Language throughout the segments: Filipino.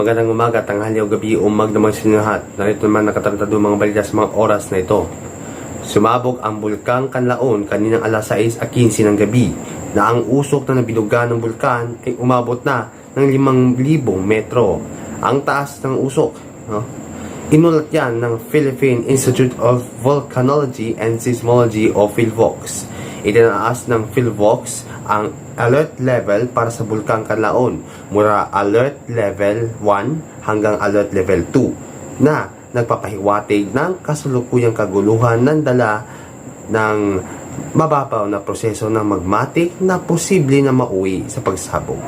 Magandang umaga, tanghali o gabi o magdamang sinahat. Narito naman nakatarantado mga balita sa mga oras na ito. Sumabog ang bulkang Kanlaon kaninang alas 6:15 ng gabi na ang usok na nabilugan ng bulkan ay umabot na ng 5,000 metro. Ang taas ng usok, inulat yan ng Philippine Institute of Volcanology and Seismology o PhilVox. Itinaas ng PhilVox ang alert level para sa Bulkang Kanlaon mula alert level 1 hanggang alert level 2 na nagpapahiwatig ng kasalukuyang kaguluhan ng dala ng mababaw na proseso ng magmatic na posible na mauwi sa pagsabog.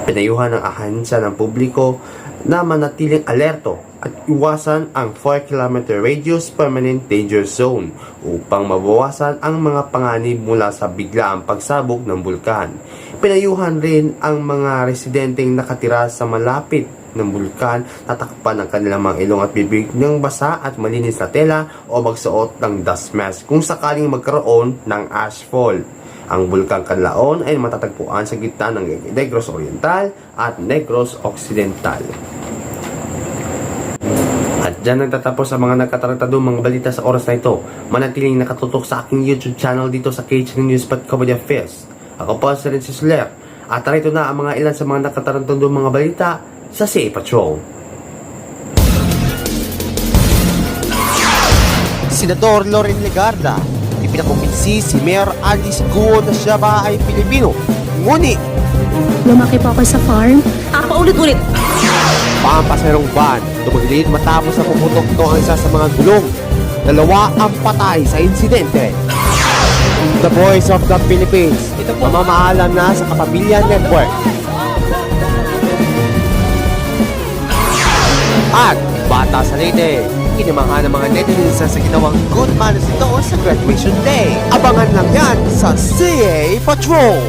Pinayuhan ng ahensya ng publiko na manatiling alerto at iwasan ang 4-kilometer radius permanent danger zone upang mabawasan ang mga panganib mula sa biglaang pagsabog ng bulkan. Pinayuhan rin ang mga residenteng nakatira sa malapit ng bulkan na takpan ang kanilang mga ilong at bibig ng basa at malinis na tela o magsuot ng dust mask kung sakaling magkaroon ng ashfall. Ang Bulkang Kanlaon ay matatagpuan sa gitna ng Negros Oriental at Negros Occidental. At dyan nagtatapos ang mga nagkatarantadong mga balita sa oras na ito. Manatiling nakatutok sa aking YouTube channel dito sa KH News Patcobody Affairs. Ako po si Renzi Soler. At narito na ang mga ilan sa mga nagkatarantadong mga balita sa CA Patrol. Senador Loren Legarda, ipinakumbinsi si Mayor Alice Guo na siya ba ay Pilipino. Ngunit, lumaki po ako sa farm. Paulit-ulit. pampaserong van, tumagilid matapos na pumutok ito ang isa sa mga gulong. Dalawa ang patay sa insidente. The Voice of the Philippines, mamamaalam na sa Kapamilya Network. At bata sa Leyte, kinamahan ng mga netizens sa ginawang good manners ito sa graduation day. Abangan lang yan sa CA Patrol.